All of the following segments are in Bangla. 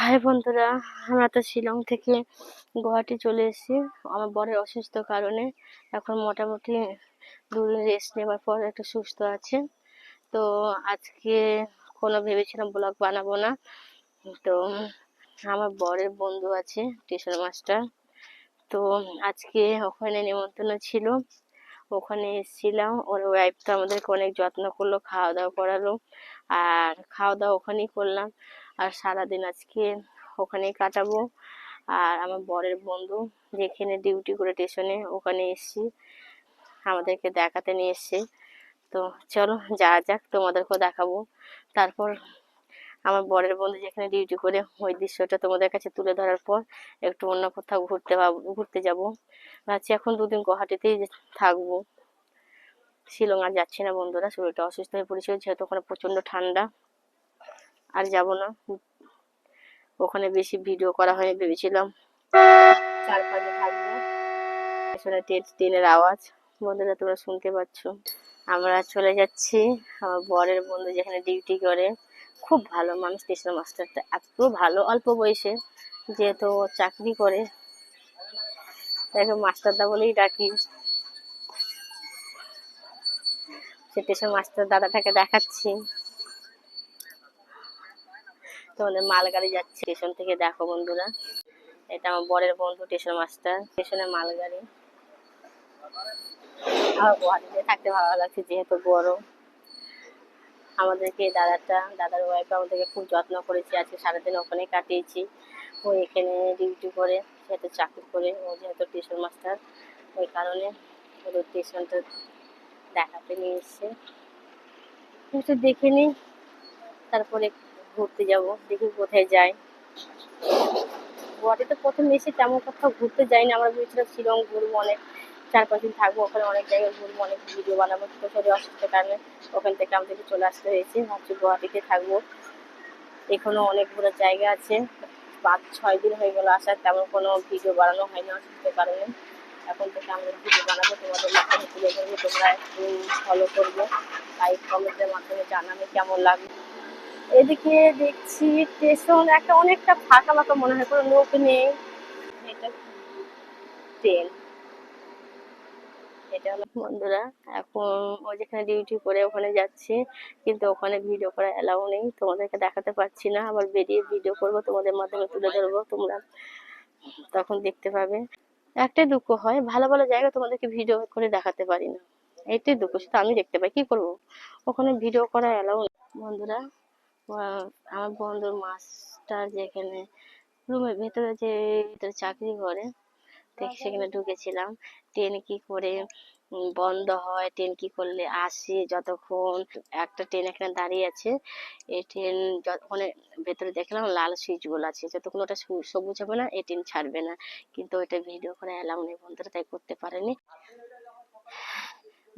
হাই বন্ধুরা, আমরা তো শিলং থেকে গুয়াহাটি চলে এসেছি আমার বরের অসুস্থ কারণে। এখন মোটামুটি 2 দিন রেস্ট নেওয়ার পর একটু সুস্থ আছে। তো আজকে ভেবেছিলাম ব্লগ বানাবো না। তো আমার বরের বন্ধু আছে টিউশন মাস্টার, তো আজকে ওখানে নেমন্তন্ন ছিল, ওখানে এসেছিলাম। ওর ওয়াইফ তো আমাদেরকে অনেক যত্ন করলো, খাওয়া দাওয়া করালো, আর খাওয়া দাওয়া ওখানেই করলাম। আর সারাদিন আজকে ওখানেই কাটাবো। আর আমার বরের বন্ধু যেখানে ডিউটি করে স্টেশনে, ওখানে এসেছি, আমাদেরকে দেখাতে নিয়ে এসছে। তো চলো যাওয়া যাক, তোমাদেরকেও দেখাবো। তারপর আমার বরের বন্ধু যেখানে ডিউটি করে ওই দৃশ্যটা তোমাদের কাছে তুলে ধরার পর একটু অন্য কোথাও ঘুরতে যাব। ভাবছি এখন 2 দিন গুয়াহাটিতেই থাকবো, শিলং আর যাচ্ছি না বন্ধুরা, শরীরটা অসুস্থ হয়ে পড়েছিল, যেহেতু ওখানে প্রচন্ড ঠান্ডা। আর যাব না, ওখানে বেশি ভিডিও করা হয়নি, ভেবেছিলাম 4-5 দিন থাকবো। পেছনে ট্রেনের আওয়াজ বন্ধুরা তোমরা শুনতে পাচ্ছ। আমরা চলে যাচ্ছি। আমার বরের বন্ধু যেখানে ডিউটি করে, খুব ভালো মানুষ, স্টেশন মাস্টারটা এত ভালো, অল্প বয়সে যেহেতু ও চাকরি করে, তাকে মাস্টারদা বলেই ডাকি। স্টেশন মাস্টার দাদাটাকে দেখাচ্ছি, তোমাদের মালগাড়ি যাচ্ছে স্টেশন থেকে, দেখো বন্ধুরা। এটা আমার বরের বন্ধু স্টেশন মাস্টার, স্টেশনে মালগাড়ি। আমার গুয়াহাটিতে থাকতে ভালো লাগছে, যেহেতু বড়। আমাদেরকে দাদার ওয়াইফ আমাদেরকে খুব যত্ন করেছে, আজকে সারাদিন ওখানে কাটিয়েছি। ও এখানে ডিউটি করে, যেহেতু চাকরি করে, ও যেহেতু টিউশন মাস্টার, ওই কারণে ওদের টিউশনটা দেখাতে নিয়ে এসছে। একটু দেখে নিই, তারপরে ঘুরতে যাব, দেখি কোথায় যাই। গুয়াহাটিতে প্রথম এসে তেমন কোথাও ঘুরতে যাইনি, আমরা ভেবেছিলাম শিলং ঘুরবো, অনেক 4-5 দিন থাকবো ওখানে, অনেক জায়গায় ঘুরবো, অনেক ভিডিও বানাবো। তো শরীর অসুস্থের কারণে ওখান থেকে আমাদেরকে চলে আসতে হয়েছে। ভাবছি গুয়াহাটিতে থাকবো, এখনো অনেক ঘোরার জায়গা আছে। 5-6 দিন হয়ে গেল আসার, তেমন কোনো ভিডিও বানানো হয়নি অসুস্থের কারণে। এখন থেকে আমরা ভিডিও বানাবো, তোমাদের মাধ্যমে তুলে ধরবো, তোমরা একটু ফলো করবে, লাইক কমেন্টের মাধ্যমে জানাবে কেমন লাগবে। এদিকে দেখছি স্টেশন একটা অনেকটা ফাঁকা ফাঁকা মনে হয়, কোনো লোক নেই। এটা ট্রেন, এটা হলো বন্ধুরা। এখন ও যেখানে ডিউটি করে ওখানে যাচ্ছি, কিন্তু ওখানে ভিডিও করা এলাও নেই, তোমাদেরকে দেখাতে পারছি না। আবার বেরিয়ে ভিডিও করব, তোমাদের মাধ্যমে তুলে ধরবো, তোমরা তখন দেখতে পাবে। একটাই দুঃখ হয়, ভালো ভালো জায়গা তোমাদেরকে ভিডিও করে দেখাতে পারি না, এইটাই দুঃখ। শুধু আমি দেখতে পাই, কি করব, ওখানে ভিডিও করা এলাও নেই বন্ধুরা। আমার বন্ধুর মাস্টার যেখানে রুমের ভেতরে যে ভিতরে চাকরি করে, সেখানে ঢুকেছিলাম। ট্রেন কি করে বন্ধ হয়, ট্রেন কি করলে আসে, যতক্ষণ একটা ট্রেন এখানে দাঁড়িয়ে আছে, এই ট্রেন যতক্ষণ ভেতরে দেখলাম লাল সুইচ গুলো আছে, যতক্ষণ ওটা সবুজ হবে না এই ট্রেন ছাড়বে না। কিন্তু ওইটা ভিডিও করে এলাও নেই বন্ধুরা, তাই করতে পারেনি।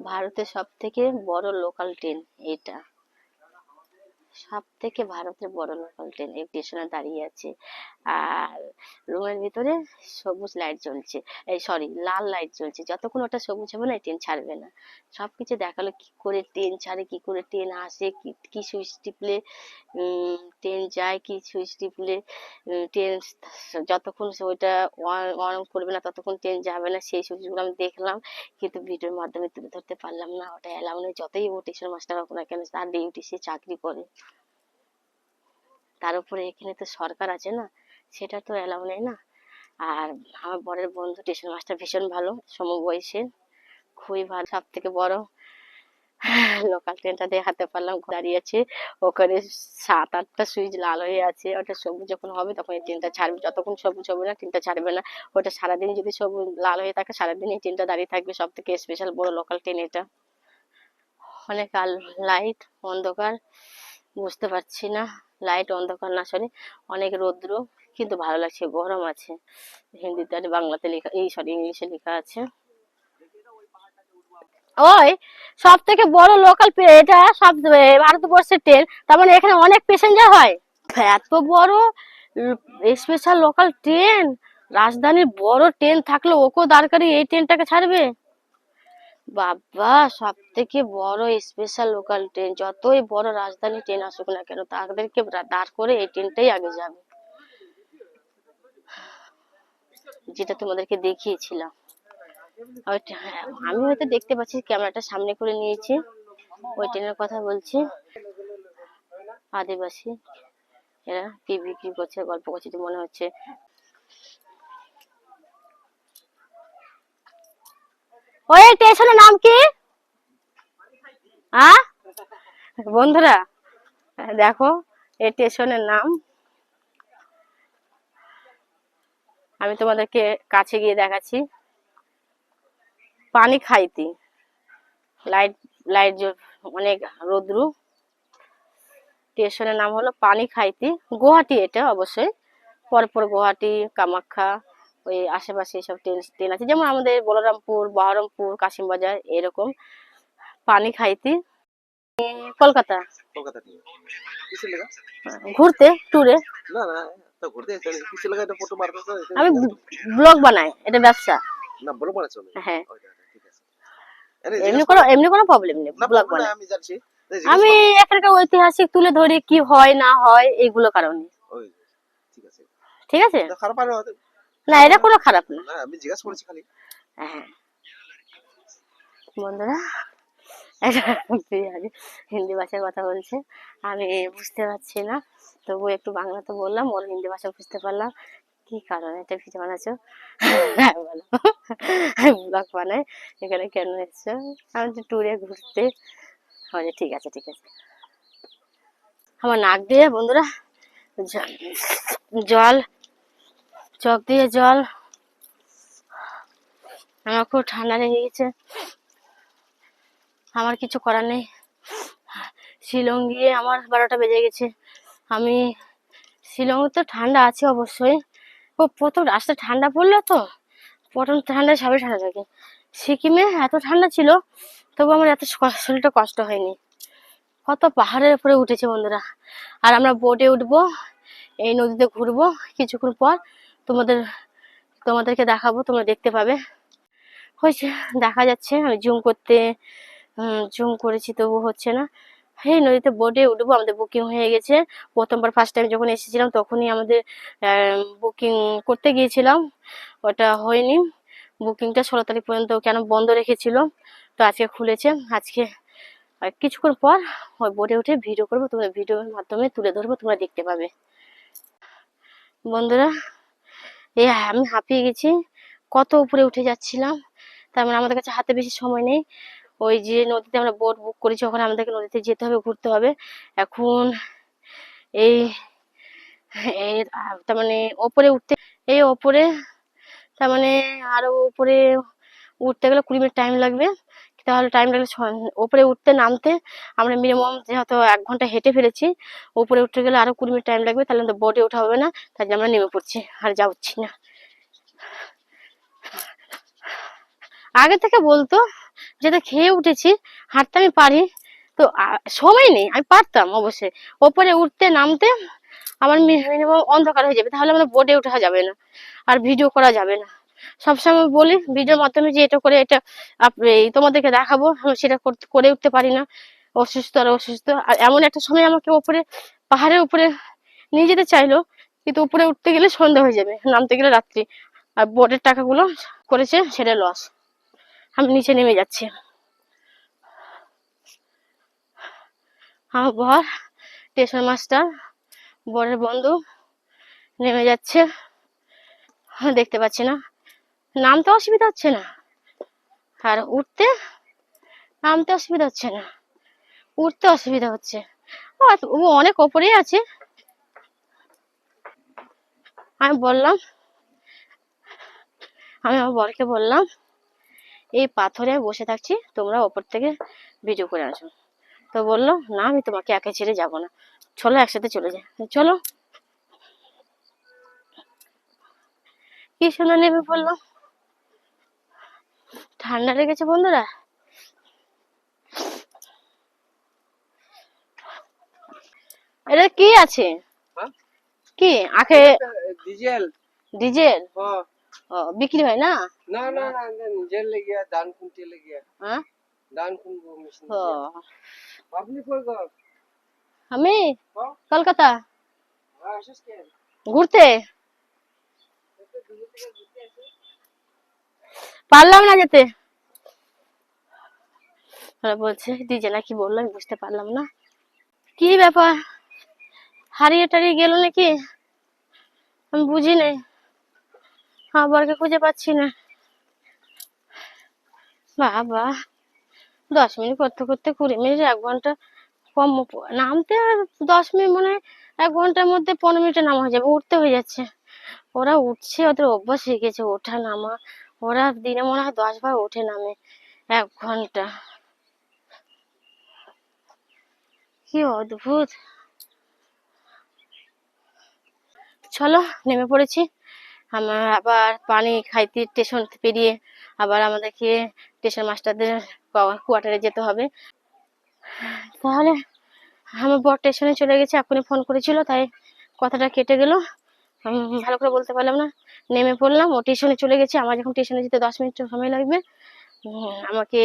ভারতের সব থেকে বড় লোকাল ট্রেন এটা, সব থেকে ভারতের বড় লোকাল ট্রেন এই স্টেশনে দাঁড়িয়ে আছে। আর রুমের ভিতরে সবুজ লাইট জ্বলছে, এই সরি লাল লাইট জ্বলছে, যতক্ষণ ওটা সবুজ হবে না ট্রেন ছাড়বে না। সবকিছু দেখালো, কি করে ট্রেন ছাড়ে, কি করে ট্রেন আসে, কি সুইচ টিপলে ট্রেন যায়, কি সুইচ টিপলে ট্রেন, যতক্ষণ ওইটা অন করবে না ততক্ষণ ট্রেন যাবে না, সেই সুইচগুলো আমি দেখলাম, কিন্তু ভিডিওর মাধ্যমে তুলে ধরতে পারলাম না। ওটা এলাও নেই, যতই ও টিউশন মাস্টার হোক না কেন, তার ডিউটি, সে চাকরি করে। তার উপরে এখানে তো সরকার আছে না, সেটা তো এলাও নেই না। আর আমার বরের বন্ধু টিউশন মাস্টার ভীষণ ভালো, সমবয়সী, খুবই ভালো। সব থেকে বড় লোকাল ট্রেনটা দেখাতে পারলাম, দাঁড়িয়েছে ওখানে 7-8টা সুইচ লাল হয়ে আছে, ওটা সবুজ যখন হবে তখন এই ট্রেনটা ছাড়বে, যতক্ষণ সবুজ হবে না ট্রেনটা ছাড়বে না। ওটা সারাদিন যদি সবুজ লাল হয়ে থাকে, সারাদিন এই ট্রেনটা দাঁড়িয়ে থাকবে। সব থেকে স্পেশাল বড় লোকাল ট্রেন এটা। অনেক লাইট অন্ধকার, বুঝতে পারছি না, লাইট অন্ধকার না, সরি অনেক রৌদ্র, কিন্তু ভালো লাগছে, গরম আছে। হিন্দিতে আর বাংলাতে লেখা, এই সরি ইংলিশে লেখা আছে। ওই সব থেকে বড় লোকাল এটা সব ভারতবর্ষের ট্রেন, তার মানে এখানে অনেক প্যাসেঞ্জার হয়। এত বড় স্পেশাল লোকাল ট্রেন, রাজধানীর বড় ট্রেন থাকলে ওকে দরকারি এই ট্রেনটাকে ছাড়বে? বাবা, সব থেকে বড় স্পেশাল লোকাল ট্রেন, যতই বড় রাজধানী ট্রেন আসুক না কেন, তাদেরকে দাঁড় করে এই ট্রেনটাই আগে যাবে। যেটা তোমাদেরকে দেখিয়েছিলাম। হ্যাঁ, আমি হয়তো দেখতে পাচ্ছি, ক্যামেরাটা সামনে করে নিয়েছি। ওই ট্রেনের কথা বলছি। আদিবাসী এরা কি বিক্রি করছে, গল্প করছে তো মনে হচ্ছে। ওই স্টেশনের নাম কি বন্ধুরা? দেখো এই স্টেশনের নাম, আমি তোমাদেরকে কাছে গিয়ে দেখাচ্ছি। পানি খাইতি। লাইট লাইট অনেক রোদ্রু। স্টেশনের নাম হলো পানি খাইতি। গুয়াহাটি এটা অবশ্যই, পরপর গুয়াহাটি, কামাখ্যা, ওই আশেপাশে সব ট্রেন আছে, যেমন আমাদের বলরামপুর, বহরমপুর, কাশিমবাজার এরকম। পানি খাইতি কলকাতা। ঘুরতে ট্যুরে আমি ব্লগ বানাই, এটা ব্যবসা। হ্যাঁ, এমনি কোনো প্রবলেম নেই, ব্লগ বানাই আমি। এখানকার ঐতিহাসিক তুলে ধরি, কি হয় না হয় এইগুলো কারণে। ঠিক আছে, না এটা কোনো খারাপ না, আমি জিজ্ঞাসা করেছি খালি। হ্যাঁ বন্ধুরা, হিন্দি ভাষায় কথা বলছে, আমি বুঝতে পারছি না, তবু একটু বাংলা তো বললাম, ওর হিন্দি ভাষা বুঝতে পারলাম। কি কারণে এটা ভিডিও বানাচ্ছো? বলো, ব্লগ বানাই, এখানে কেন এসছো? আমি তো ট্যুরে ঘুরতে। ঠিক আছে ঠিক আছে। আমার নাক দিয়ে বন্ধুরা জল, চোখ দিয়ে জল, আমার খুব ঠান্ডা লেগে গেছে। আমার কিছু করার নেই, শিলং গিয়ে আমার 12টা বেজে গেছে। আমি শিলং তো ঠান্ডা আছে অবশ্যই, ও প্রথম রাস্তা ঠান্ডা পড়লো তো, প্রথম ঠান্ডায় সবাই ঠান্ডা থাকে। সিকিমে এত ঠান্ডা ছিল, তবু আমার এত শরীরটা কষ্ট হয়নি। কত পাহাড়ের উপরে উঠেছে বন্ধুরা। আর আমরা বোটে উঠবো, এই নদীতে ঘুরবো কিছুক্ষণ পর, তোমাদেরকে দেখাবো, তোমরা দেখতে পাবে। হয়েছে, দেখা যাচ্ছে, আমি জুম করেছি তবু হচ্ছে না। এই নদীতে বোটে উঠবো, আমাদের বুকিং হয়ে গেছে। প্রথমবার ফার্স্ট টাইম যখন এসেছিলাম তখনই আমাদের বুকিং করতে গিয়েছিলাম, ওটা হয়নি। বুকিংটা 16 তারিখ পর্যন্ত কেন বন্ধ রেখেছিল, তো আজকে খুলেছে। আজকে কিছুক্ষণ পর ওই বোটে উঠে ভিডিও করবো, তোমরা ভিডিওর মাধ্যমে তুলে ধরবো, তোমরা দেখতে পাবে বন্ধুরা। আমি হাঁপিয়ে গেছি, কত উপরে উঠে যাচ্ছিলাম। তার মানে আমাদের কাছে হাতে বেশি সময় নেই। ওই যে নদীতে আমরা বোট বুক করেছি, ওখানে আমাদেরকে নদীতে যেতে হবে, ঘুরতে হবে। এখন এই তার মানে ওপরে উঠতে, এই ওপরে তার মানে আরো উপরে উঠতে গেলে 20 মিনিট টাইম লাগবে। তাহলে টাইম লাগলে ওপরে উঠতে নামতে আমরা মিনিমাম যেহেতু 1 ঘন্টা হেঁটে ফেলেছি, উপরে উঠতে গেলে আরো 20 মিনিট টাইম লাগবে, তাহলে আমাদের বোটে ওঠা হবে না। তাই আমরা নেমে পড়ছি, আর যাচ্ছি না। আগে থেকে বলতো, যেটা খেয়ে উঠেছি, হাঁটতে আমি পারি, তো সময় নেই, আমি পারতাম অবশ্যই। ওপরে উঠতে নামতে আমার মিনিমাম অন্ধকার হয়ে যাবে, তাহলে আমরা বোটে ওঠা যাবে না, আর ভিডিও করা যাবে না। সবসময় বলি ভিডিওর মাধ্যমে যে এটা করে এটা তোমাদেরকে দেখাবো, আমি সেটা করে উঠতে পারি না, অসুস্থ আর অসুস্থ। আর এমন একটা সময় আমাকে ওপরে পাহাড়ের উপরে নিয়ে যেতে চাইলো, কিন্তু উপরে উঠতে গেলে সন্ধ্যা হয়ে যাবে, নামতে গেলে রাত্রি, আর বোটের টাকাগুলো করেছে সেটা লস। আমি নিচে নেমে যাচ্ছি, আমার বর স্টেশন মাস্টার, বরের বন্ধু নেমে যাচ্ছে, দেখতে পাচ্ছি না। নামতে অসুবিধা হচ্ছে না, আর নামতে অসুবিধা হচ্ছে না, উঠতে অসুবিধা হচ্ছে। ও অনেক ওপরেই আছে। আমি আমার বরকে বললাম, এই পাথরে বসে থাকছি, তোমরা ওপর থেকে ভিডিও করে আসো। তো বললো, না আমি তোমাকে একা ছেড়ে যাবো না, চলো একসাথে চলে যাই। চলো, কি সুন্দর নেমে পড়লো। ঠান্ডা লেগেছে বন্ধুরা। এটা কি আছে? কি আখে? ডিজেল। ডিজেল বিক্রি হয় না? না না না, নিজের লেগে ধান খুনতে লেগে। হ্যাঁ, ধান খুনবো মেশিন। আপনি কই গো? আমি কলকাতা ঘুরতে। পারলাম না যেতে। ওরা বলছে ডিজে না কি বললো আমি বুঝতে পারলাম না। কি ব্যাপার, হারিয়ে টারিয়ে গেল নাকি আমি বুঝি নাই। আমার বরকে খুঁজে পাচ্ছি না। বাবা, 10 মিনিট করতে করতে 20 মিনিট, 1 ঘন্টা কম নামতে। আর 10 মিনিট মনে হয় 1 ঘন্টার মধ্যে 15 মিনিটে নামা হয়ে যাবে, উঠতে হয়ে যাচ্ছে। ওরা উঠছে, ওদের অভ্যাস হয়ে গেছে ওঠা নামা। ওরা দিনে মনে হয় 10 বার ওঠে নামে 1 ঘন্টা। কি অদ্ভুত। চলো নেমে পড়েছি। আমার আবার পানি খাইতে স্টেশন পেরিয়ে আবার আমাদেরকে স্টেশন মাস্টারদের কোয়ার্টারে যেতে হবে। তাহলে আমার বর স্টেশনে চলে গেছে, এখনই ফোন করেছিল, তাই কথাটা কেটে গেল। ভালো করে বলতে পারলাম না। নেমে পড়লাম, ও স্টেশনে চলে গেছে। আমার যখন স্টেশনে যেতে 10 মিনিট সময় লাগবে, আমাকে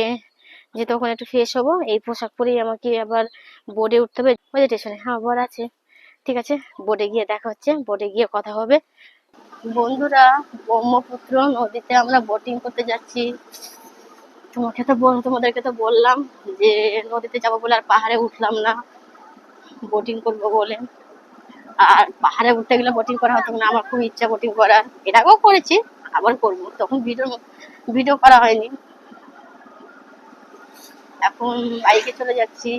যেতে ওখানে একটু ফ্রেশ হবো। এই পোশাক পরেই আমাকে আবার বোর্ডে উঠতে হবে। ওই যে স্টেশনে, হ্যাঁ বর আছে। ঠিক আছে, বোর্ডে গিয়ে দেখা হচ্ছে, বোর্ডে গিয়ে কথা হবে। বন্ধুরা, ব্রহ্মপুত্র নদীতে আমরা বোটিং করতে যাচ্ছি। তোমাদেরকে তো বললাম যে নদীতে যাবো বলে, আর পাহাড়ে উঠলাম না বোটিং করবো বলে। আর পাহাড়ে উঠতে গেলে বোটিং করা হতো না, আমার খুব ইচ্ছা বোটিং করার। এর আগেও করেছি, আবার করবো, তখন ভিডিও করা হয়নি। এখন বাইকে চলে যাচ্ছি।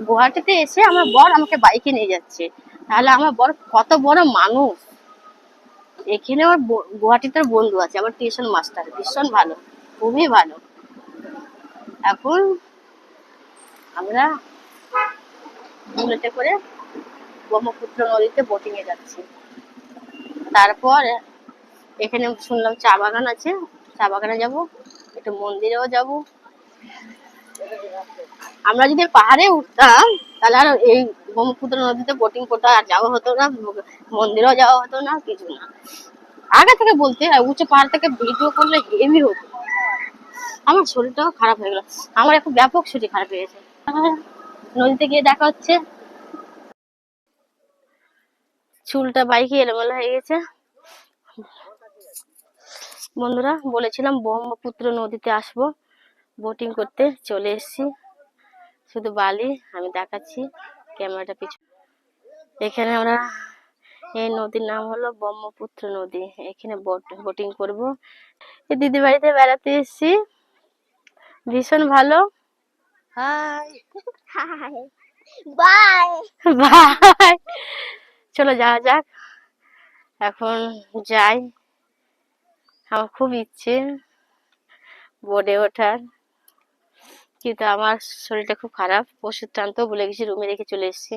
গুয়াহাটিতে এসে আমার বর আমাকে বাইকে নিয়ে যাচ্ছে, তাহলে আমার বর কত বড় মানুষ। এখানে আমার গুয়াহাটিতে বন্ধু আছে, আমার টিউশন মাস্টার, ভীষণ ভালো, খুবই ভালো। এখন আমরা বুলেটে করে ব্রহ্মপুত্র নদীতে বোটিং এ যাচ্ছি। তারপর এখানে শুনলাম চা বাগান আছে, চা বাগানে যাব, একটু মন্দিরেও যাব। আমরা যদি পাহাড়ে উঠতাম তাহলে আর এই ব্রহ্মপুত্র নদীতে বোটিং করতে আর যাওয়া হতো না, মন্দিরেও যাওয়া হতো না, কিছু না। আগে থেকে বলতে উঁচু পাহাড় থেকে ভিডিও করলে হেভি হতো। আমার শরীরটাও খারাপ হয়ে গেল, আমার এখন ব্যাপক শরীর খারাপ হয়ে গেছে। নদীতে গিয়ে দেখা হচ্ছে। চুলটা বাইকে এলোমেলো হয়ে গেছে। বন্ধুরা, বলেছিলাম ব্রহ্মপুত্র নদীতে আসবো বোটিং করতে, চলে এসেছি। শুধু বালি, আমি দেখাচ্ছি ক্যামেরাটা পিছু। এখানে আমরা, এই নদীর নাম হলো ব্রহ্মপুত্র নদী, এখানে বোটিং করব। এই দিদি বাড়িতে বেড়াতে এসেছি, ভীষণ ভালো। High high, bye bye. চলো যাওয়া যাক, এখন যাই। আমার খুব ইচ্ছে বোর্ডে ওঠার, কিন্তু আমার শরীরটা খুব খারাপ, ওষুধটা আনতেও ভুলে গেছি, রুমে রেখে চলে এসেছি।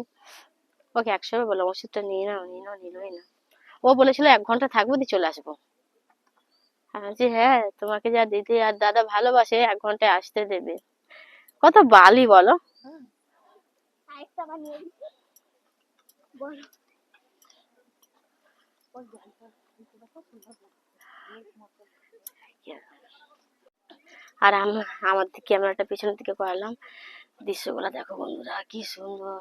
ওকে 100বার বললাম ওষুধটা নিয়ে নাও, নিলই না। ও বলেছিল 1 ঘন্টা থাকবো দিয়ে চলে আসবো। যে হ্যাঁ, তোমাকে যা দিদি আর দাদা ভালোবাসে 1 ঘন্টায় আসতে দেবে। কত বালি বলো। আর আমার ক্যামেরাটা পেছনের দিকে করালাম, দৃশ্যগুলো দেখো বন্ধুরা, কি সুন্দর।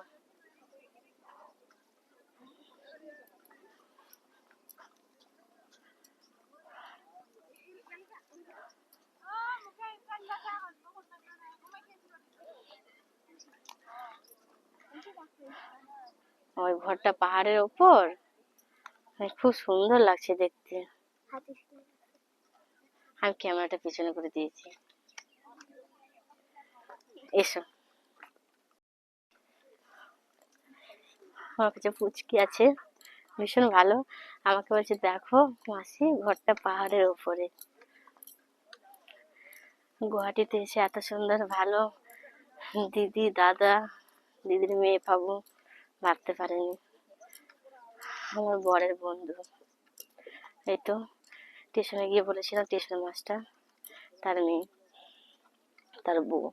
ওই ঘরটা পাহাড়ের ওপর, খুব সুন্দর লাগছে দেখতে। আমি ক্যামেরাটা পিছনে করে দিয়েছি। এসো, আমার কাছে পুচকি আছে, ভীষণ ভালো। আমাকে বলছে দেখো মাসি, ঘরটা পাহাড়ের ওপরে। গুয়াহাটিতে এসে এত সুন্দর ভালো দিদি দাদা, দিদির মেয়ে পাবো ভাবতে পারিনি। আমার বরের বন্ধু, এই তো স্টেশনে গিয়ে বলেছিলাম, স্টেশন মাস্টার, তার মেয়ে, তার বউ।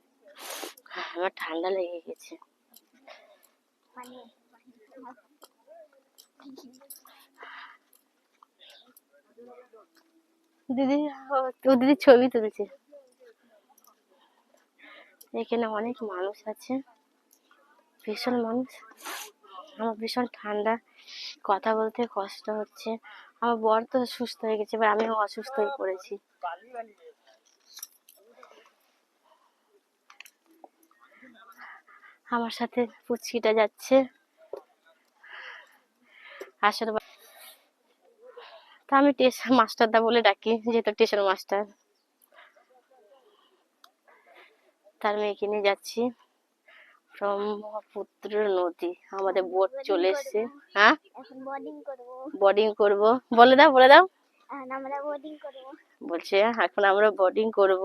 আমার ঠান্ডা লেগে গেছে। দিদি, ও দিদি ছবি তুলছে। এখানে অনেক মানুষ আছে, ভীষণ মানুষ। আমার ভীষণ ঠান্ডা, কথা বলতে কষ্ট হচ্ছে। আমার বর তো সুস্থ হয়ে গেছে, এবার আমিও অসুস্থ হয়ে পড়েছি। আমার সাথে পুচকিটা যাচ্ছে। আসলে তা আমি টেশন মাস্টার দা বলে ডাকি, যেহেতু টেশন মাস্টার। তার মেয়েকে নিয়ে যাচ্ছি ব্রহ্মপুত্র নদী। আমাদের বোট চলে এসছে। হ্যাঁ, বোর্ডিং করব। বলে দাও, বলে দাও। বলছে এখন আমরা বোর্ডিং করব।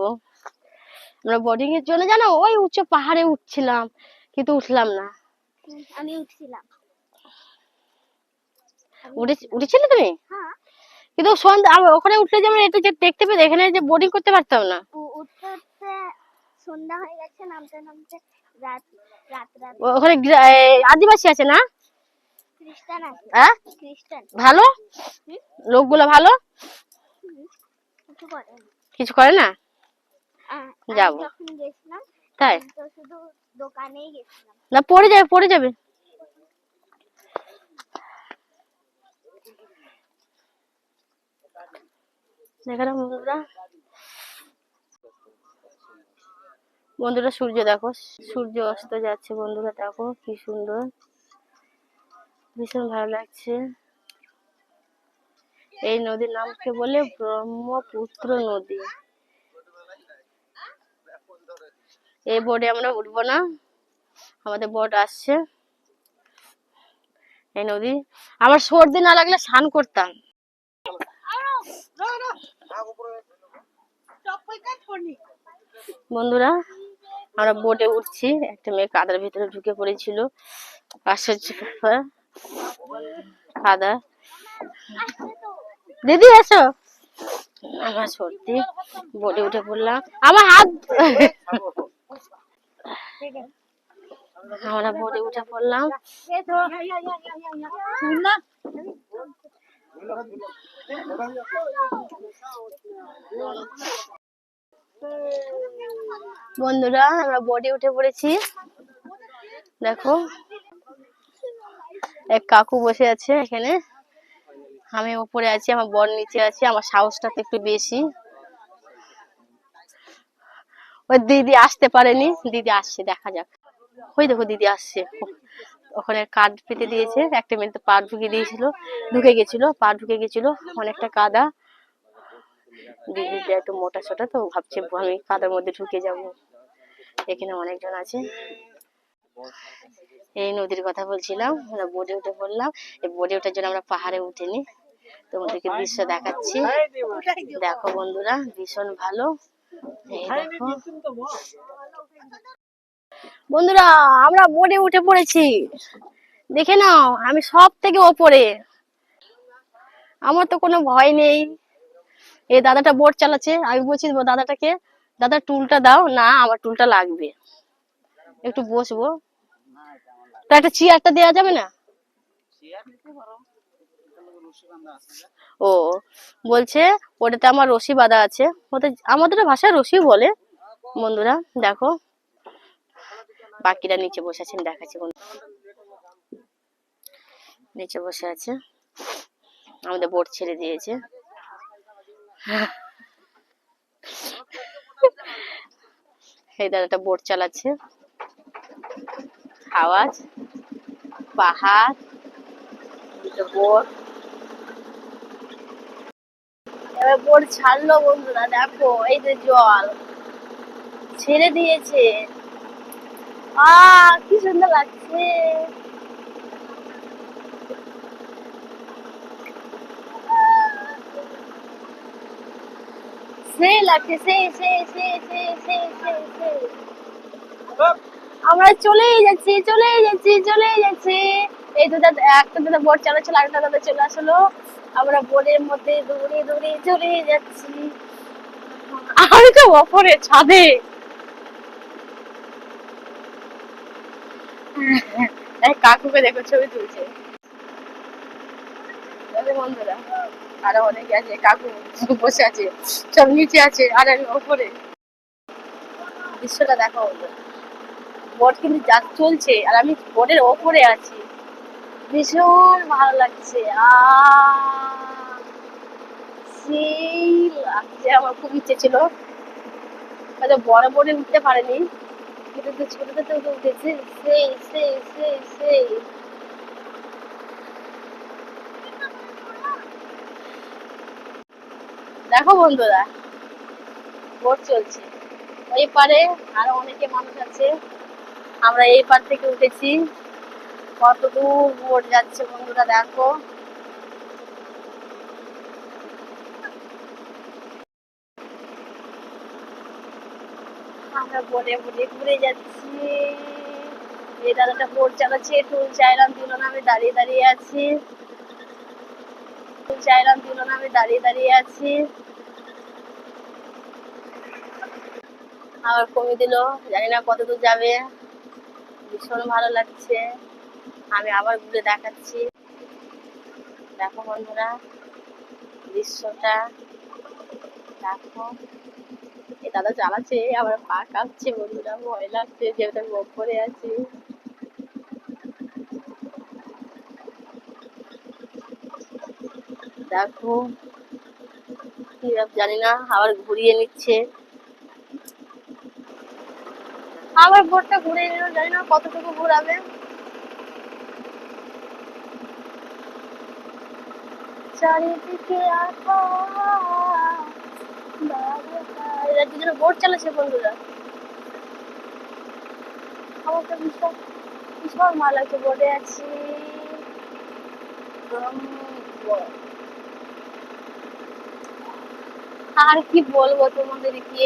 আমরা বোর্ডিং এর জন্য জানো ওই উচ্চ পাহাড়ে উঠছিলাম, কিন্তু উঠলাম না। আমি উঠছিলাম। উঠেছিলে তুমি? কিন্তু সন্ধ্যা ওখানে উঠলে যেমন একটু যে দেখতে পেতে, এখানে যে বোর্ডিং করতে পারতাম না। উঠতে উঠতে সন্ধ্যা হয়ে গেছে, নামতে নামতে রাত রাত রাত। ওখানে আদিবাসী আছে না? খ্রিস্টান আছে। হ্যাঁ, খ্রিস্টান ভালো লোকগুলো, ভালো। কিছু করে না। যাবো যখন গেছিলাম তাই তো শুধু দোকানেই গেছিলাম। না, পড়ে যাবে, পড়ে যাবে। দেখালাম বন্ধুরা, বন্ধুরা সূর্য দেখো, সূর্য অস্ত যাচ্ছে বন্ধুরা, দেখো কি সুন্দর, ভীষণ ভালো লাগছে। এই নদীর নামকে বলে ব্রহ্মপুত্র নদী। এই বোর্ডে আমরা উঠবো না, আমাদের বোট আসছে। এই নদী, আমার সর্দি না লাগলে স্নান করতাম। বন্ধুরা আমরা বোটে উঠছি, একটা মেয়ে কাদার ভিতরে ঢুকে পড়েছিল, আশ্চর্য ব্যাপার, কাদা। দিদি এসো, আমার সর্দি, বোটে উঠে পড়লাম, আমার হাত। আমরা বোটে উঠে পড়লাম। বন্ধুরা আমরা বোটে উঠে পড়েছি, দেখো এক কাকু বসে আছে এখানে, আমি উপরে আছি, আমার বর নিচে আছে, আমার সাহসটা তো একটু বেশি। ওই দিদি আসতে পারেনি, দিদি আসছে, দেখা যাক। ওই দেখো দিদি আসছে, ওখানে কাঠ পেতে দিয়েছে, একটা মেয়ে তো পা ঢুকে দিয়েছিল, পা ঢুকে গেছিল, অনেকটা কাদা। দিদিটা একটু মোটা সোটা তো, ভাবছে আমি কাদার মধ্যে ঢুকে যাব। এখানে অনেকজন আছে। এই নদীর কথা বলছিলাম, আমরা বোটে উঠে পড়লাম। এই বোটে ওঠার জন্য আমরা পাহাড়ে উঠিনি, তোমাদেরকে দৃশ্য দেখাচ্ছি, দেখো বন্ধুরা, ভীষণ ভালো। এই দেখো বন্ধুরা, আমরা বোটে উঠে পড়েছি, দেখে নাও, আমি সব থেকে ওপরে, আমার তো কোনো ভয় নেই। এই দাদাটা বোট চালাচ্ছে, আমি বলছি দাদাটাকে, দাদা টুলটা দাও, না আমার টুলটা লাগবে, একটু বসবো। তো একটা চেয়ারটা দেওয়া যাবে না? ও বলছে ওটাতে আমার রশি বাঁধা আছে, আমাদের ভাষায় রশি বলে। বন্ধুরা দেখো, বাকিরা নিচে বসে আছেন, দেখাচ্ছি নিচে বসে আছে, আমাদের বোট ছেড়ে দিয়েছে। এই দাদাটা বোট চালাচ্ছে, আওয়াজ, পাহাড়, বোট, এবার বোট ছাড়লো বন্ধুরা, দেখো এই যে জল ছেড়ে দিয়েছে, কি সুন্দর লাগছে। সেই লাগছে, আমরা চলেই যাচ্ছি। এই দুটা, একটা দাদা বোট চালাচ্ছিল, আরেকটা দাদা চলে আসলো, আমরা বোটের মধ্যে দৌড়ে চলে যাচ্ছি। আমি তো ওপরে ছাদে, কাকুকে দেখো ছবি তুলছে। বন্ধুরা আরো অনেকে আছে, কাকু বসে আছে, সব নিচে আছে, আর আমি ওপরে। দৃশ্যটা দেখো, বোট কিন্তু চলছে আর আমি বোটের ওপরে আছি, ভীষণ ভালো লাগছে। সেই লাগছে, আমার খুব ইচ্ছে ছিল, হয়তো বড় বোর্ডে উঠতে পারেনি, কিন্তু ছোটতে তো উঠেছে। সেই সেই সেই সেই দেখো বন্ধুরা, বোট চলছে ওই পারে, আরো অনেকে মানুষ আছে। আমরা এই পার থেকে উঠেছি, কত দূর বোট যাচ্ছে বন্ধুরা দেখো। আমরা বোটে বোটে ঘুরে যাচ্ছি। এই দাদাটা বোট চালাচ্ছে, টুল চাইলাম দিল না, আমি দাঁড়িয়ে দাঁড়িয়ে আছি। টুল চাইলাম দিল না, আমি দাঁড়িয়ে দাঁড়িয়ে আছি। আবার কমিয়ে দিল, জানি না কত দূর যাবে। ভীষণ ভালো লাগছে, আমি আবার ঘুরে দেখাচ্ছি। দেখো বন্ধুরা দৃশ্যটা দেখো। এই দাদা চালাচ্ছে, আমার পা কাঁপছে বন্ধুরা, ভয় লাগছে যেহেতু মুখ করে আছি। দেখো কি জানি না, আবার ঘুরিয়ে নিচ্ছে, আবার বোটটা ঘুরিয়ে নিল, জানি না কতটুকু ঘুরাবে। চারিদিকে এরা দুজনে বোট চালাচ্ছে বন্ধুরা। আমার তো ভীষণ ভীষণ ভালো লাগছে, বোটে আছি। আর কি বলবো তোমাদেরকে,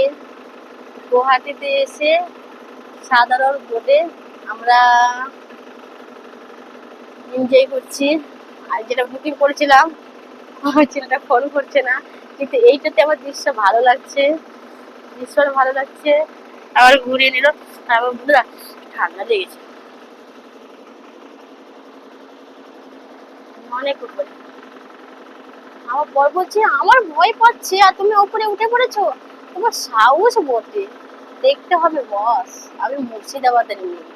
গুয়াহাটিতে এসে সাধারণ বোটে আমরা এনজয় করছি। আর যেটা বুকিং করেছিলাম আমার ছেলেটা ফোন করছে না, কিন্তু এইটাতে আমার দৃশ্য ভালো লাগছে, ভীষণ ভালো লাগছে। আবার ঘুরিয়ে নিল, আবার বন্ধুরা ঠান্ডা লেগেছে অনেক উপরে। আমার বর বলছে আমার ভয় পাচ্ছে আর তুমি উপরে উঠে পড়েছো, তোমার সাহস বটে, দেখতে হবে বস, আমি মুর্শিদাবাদের মেয়ে।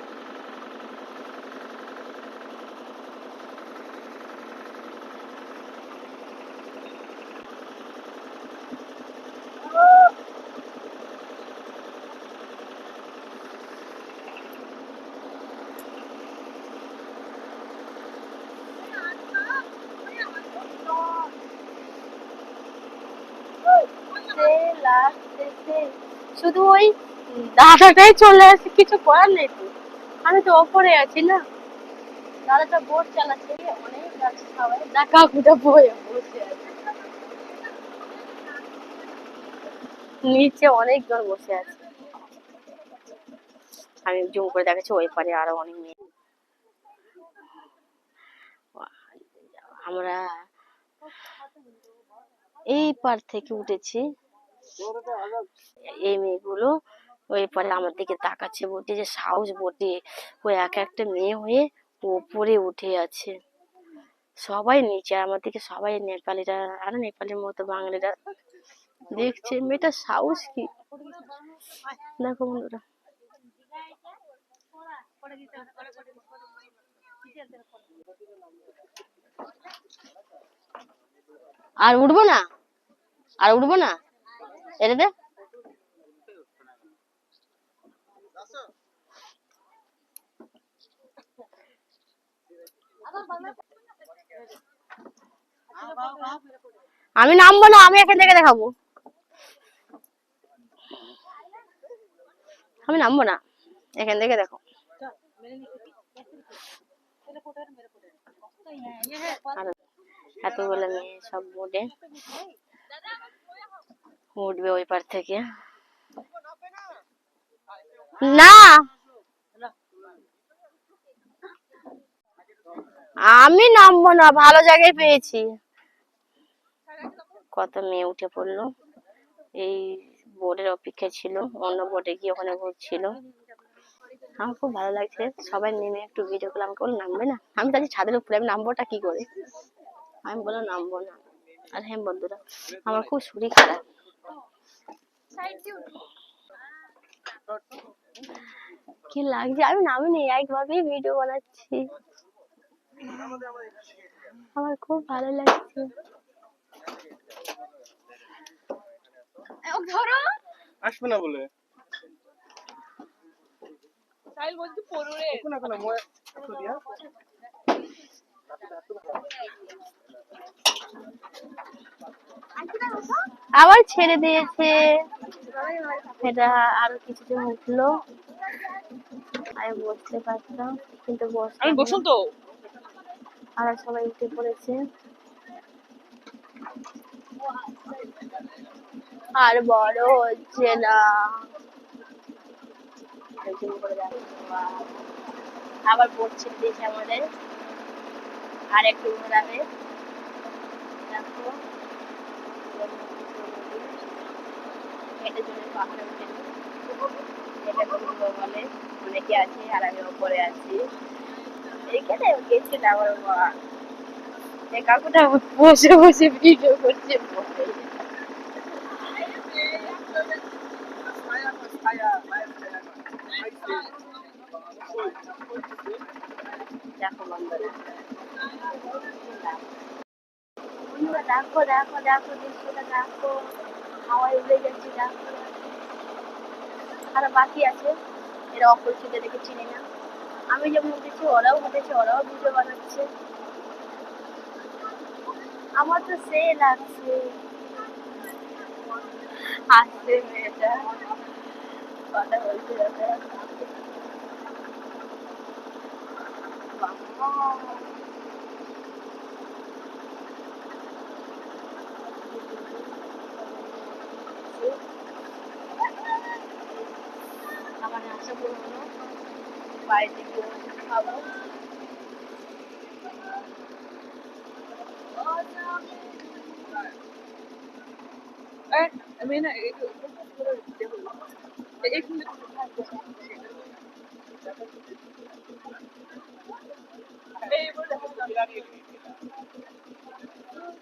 লাগতেছে, শুধু ওই দাদাটাই চলে আসে, কিছু করার নেই তো, আমি তো ওপরে আছি না। দাদাটা বোট চালাচ্ছে, অনেক আছে সবাই দেখা কুটা বয়ে বসে আছে, নিচে অনেকজন বসে আছে। আমি জুম করে দেখাচ্ছি, ওই পারে আরো অনেক মেয়ে। আমরা এই পার থেকে উঠেছি, এই মেয়েগুলো ওই পারে আমার দিকে তাকাচ্ছে, বলছে যে সাহস বটে, ওই এক একটা মেয়ে হয়ে ওপরে উঠে আছে। সবাই নিচে, আমার দিকে সবাই নেপালিরা, আর নেপালের মতো বাঙালিরা দেখছে, মেয়েটার সাহস কি দেখো বন্ধুরা। আর উঠবো না, আর উঠবো না, এটাতে আমি নামবো না, আমি এখান থেকে দেখাবো, আমি নামবো না, এখান থেকে দেখো। আর এতগুলো মেয়ে সব বোটে উঠবে ওই পার থেকে। না আমি নামবো না, ভালো জায়গায় পেয়েছি। কত মেয়ে উঠে পড়লো, এই বোর্ডের অপেক্ষা ছিল, অন্য বোর্ডে গিয়ে ওখানে ঘুরছিল। আমার খুব ভালো লাগছে, সবাই নেমে একটু ভিডিও করলাম, আমাকে বললো নামবে না, আমি তাহলে ছাদের উপরে, আমি নামবোটা কি করে, আমি বললাম নামবো না। আর হ্যাঁ বন্ধুরা, আমার খুব শরীর খারাপ, কি লাগছে, আমি নামিনি, একভাবেই ভিডিও বানাচ্ছি, আমার খুব ভালো লাগছে। ধরো আসবে না বলে সাইল বলতে পড়ুরে কোন কোন মই তো দিয়া আবার ছেড়ে দিয়েছে। এটা আরো কিছুদিন উঠলো, আমি বসতে পারতাম কিন্তু আমি বসুন তো। আর সবাই উঠে পড়েছে। আর বড় হচ্ছে না। আবার পড়ছে দিয়েছে আমাদের, আর একটু ঘোরাবে। দেখো এটা জন্য পাহাড়ে উঠেনি, এটা গঙ্গা বলে, অনেকে আছে আর আমি ওপরে আছি। এইখানে গেছিলাম আমার মা, এই কাকুটা বসে বসে ভিডিও করছে। দেখো বন্ধুরা, দেখো দেখো দেখো দৃশ্যটা দেখো, হাওয়ায় উড়ে যাচ্ছে। দেখো আর বাকি আছে, এরা অপরিচিত দেখে চিনি না। আমি যেমন উঠেছি ওরাও উঠেছে, ওরাও ভিডিও বানাচ্ছে। আমার তো সে লাগছে আসছে মেয়েটা কথা বলতে যাবে। আমার আশা করবো বাড়িতে গিয়ে খাবো। আমি না এই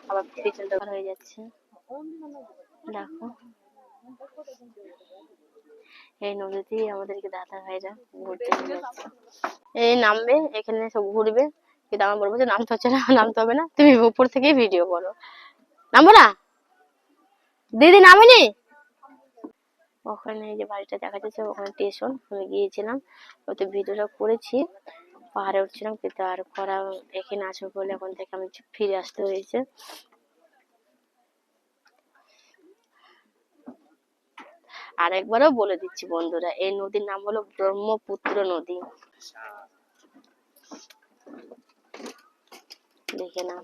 আবার পিছনটা হয়ে যাচ্ছে। দেখো এই নদীতেই আমাদেরকে দাদা ভাইরা ঘুরতে নিয়ে যাচ্ছে। এই নামবে, এখানে সব ঘুরবে, কিন্তু আমার বলবো যে নামতে হচ্ছে না, নামতে হবে না, তুমি উপর থেকেই ভিডিও করো। নামবো না দিদি, নামিনি। ওখানে এই যে বাড়িটা দেখা যাচ্ছে, ওখানে স্টেশন, আমি গিয়েছিলাম, ওতে ভিডিওটা করেছি। পাহাড়ে উঠছিলাম কিন্তু আর করা এখানে আসবো বলে এখন থেকে আমি ফিরে আসতে হয়েছে। আর একবারও বলে দিচ্ছি বন্ধুরা, এই নদীর নাম হলো ব্রহ্মপুত্র নদী। দেখে না,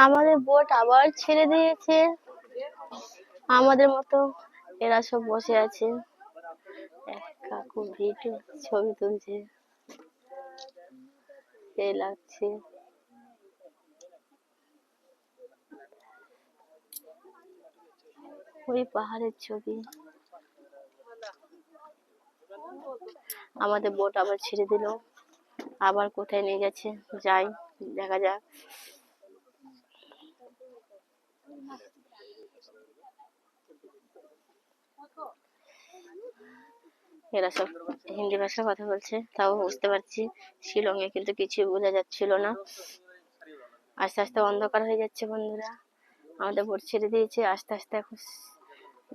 আমাদের বোট আবার ছেড়ে দিয়েছে। আমাদের মতো এরা সব বসে আছে। এক কাকু ভিডিও ছবি তুলছে, এই লাগছে। ওই পাহাড়ের ছবি। আমাদের বোট আবার ছেড়ে দিল, আবার কোথায় নিয়ে গেছে যাই, দেখা যাক। এরা সব হিন্দি ভাষায় কথা বলছে, তাও বুঝতে পারছি। শিলং এ কিন্তু কিছুই বোঝা যাচ্ছিল না। আস্তে আস্তে অন্ধকার হয়ে যাচ্ছে বন্ধুরা। আমাদের বোট ছেড়ে দিয়েছে, আস্তে আস্তে এখন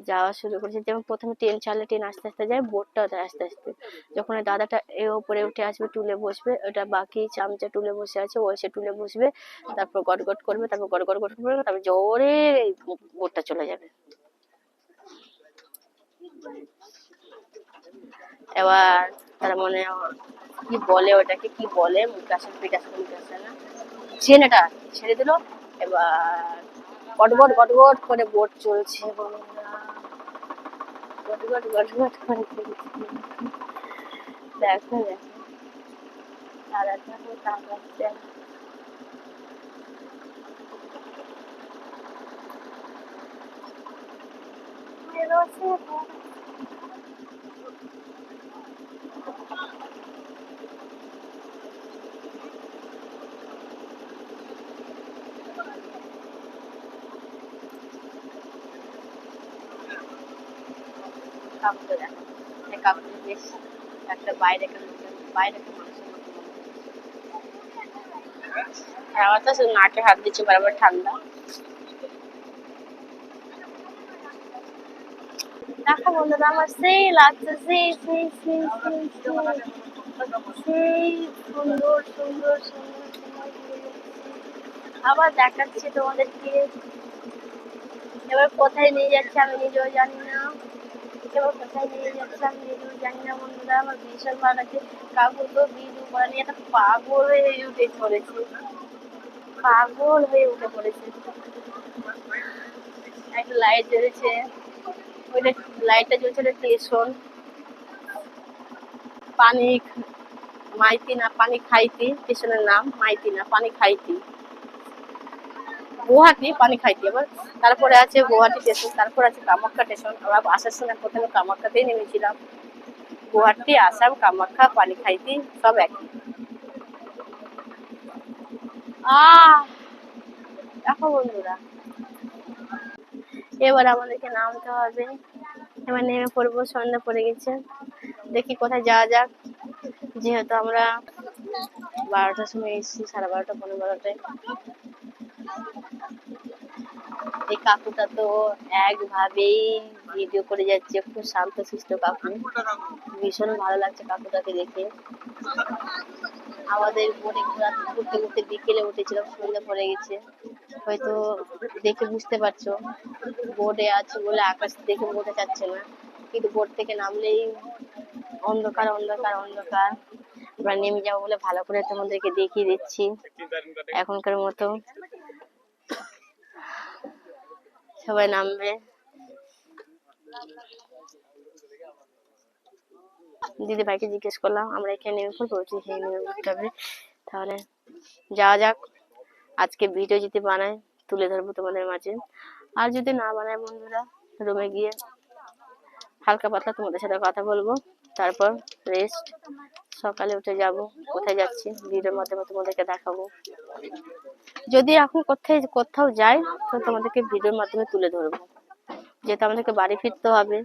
যাওয়া শুরু করেছে। যেমন প্রথমে ট্রেন চালে, ট্রেন আস্তে আস্তে যায়, বোটটাও যায় আস্তে আস্তে। যখন ওই দাদাটা এ ওপরে উঠে আসবে, টুলে বসবে, ওটা বাকি চামচা টুলে বসে আছে, ও এসে টুলে বসবে, তারপর গটগট করবে, তারপর গটগট করবে, তারপর জোরে বোটটা চলে যাবে। এবার তার মানে কি বলে ওটাকে, কি বলে, মুখাসন পিটাসন না, ছেলেটা ছেড়ে দিল। এবার গটগট গটগট করে বোট চলছে বন্ধুরা, গটগট গটগট করে চলছে। দেখো দেখো দাদাটা তাকাচ্ছে। কাকুটা দেখো, এই কাকুটা বেশ একটা বাইরে বাইরে মানুষের মতো। আর আমার তো শুধু নাকে হাত দিচ্ছে, বরাবর ঠান্ডা। দেখো বন্ধুরা আমার সেই লাগছে, সেই সেই সেই সেই সেই সেই সুন্দর সুন্দর সুন্দর সুন্দর ঘুরে যাচ্ছি। আবার দেখাচ্ছি তোমাদেরকে। এবার কোথায় নিয়ে যাচ্ছে আমি নিজেও জানি না। এবার কোথায় নিয়ে যাচ্ছে আমি নিজেও জানি না বন্ধুরা। আমার ভীষণ ভালো লাগছে। কাকু তো ভিডিও করা নিয়ে একটা পাগল হয়ে উঠে পড়েছে, পাগল হয়ে উঠে পড়েছে। একটা লাইট জ্বলেছে, ওইটা লাইটটা জ্বলছে, ওটা স্টেশন। পানি মাইতি না পানি খাইতি, স্টেশনের নাম মাইতি না পানি খাইতি, গুয়াহাটি পানি খাইতি। আবার তারপরে আছে গুয়াহাটি স্টেশন, তারপর আছে কামাখ্যা স্টেশন। আমরা আসার সময় প্রথমে কামাখ্যাতেই নেমেছিলাম। গুয়াহাটি, আসাম, কামাখ্যা, পানি খাইতি সব একই। দেখো বন্ধুরা, এবার আমাদেরকে নামতে হবে। এবার নেমে পড়বো, সন্ধ্যা পড়ে গেছে। দেখি কোথায় যাওয়া যাক। যেহেতু আমরা 12টার সময় এসেছি, 12:30 15টায়। এই কাকুটা তো একভাবেই ভিডিও করে যাচ্ছে, খুব শান্ত শিষ্ট কাকু। ভীষণ ভালো লাগছে কাকুটাকে দেখে। আমাদের বোটে ঘুরতে ঘুরতে বিকেলে উঠেছিলাম, সন্ধ্যা পড়ে গেছে। হয়তো দেখে বুঝতে পারছো বোর্ডে আছে বলে আকাশ দেখে বোঝা যাচ্ছে না, কিন্তু বোর্ড থেকে নামলেই অন্ধকার অন্ধকার অন্ধকার। আমরা নেমে যাবো বলে ভালো করে তোমাদেরকে দেখিয়ে দিচ্ছি। এখনকার মতো সবাই নামবে। দিদি ভাইকে জিজ্ঞেস করলাম আমরা এখানে নেমে পড়বো, বলছি হ্যাঁ নেমে পড়তে হবে। তাহলে যাওয়া যাক। আজকে ভিডিও যদি বানাই তুলে ধরবো তোমাদের মাঝে, আর যদি না বানাই বন্ধুরা রুমে গিয়ে হালকা পাতলা তোমাদের সাথে কথা বলবো, তারপর রেস্ট। সকালে উঠে যাব, কোথায় যাচ্ছি ভিডিওর মাধ্যমে তোমাদেরকে দেখাবো। যদি এখন কোথাও যাই তো তোমাদেরকে ভিডিওর মাধ্যমে তুলে ধরবো, যেহেতু আমাদেরকে বাড়ি ফিরতে হবে।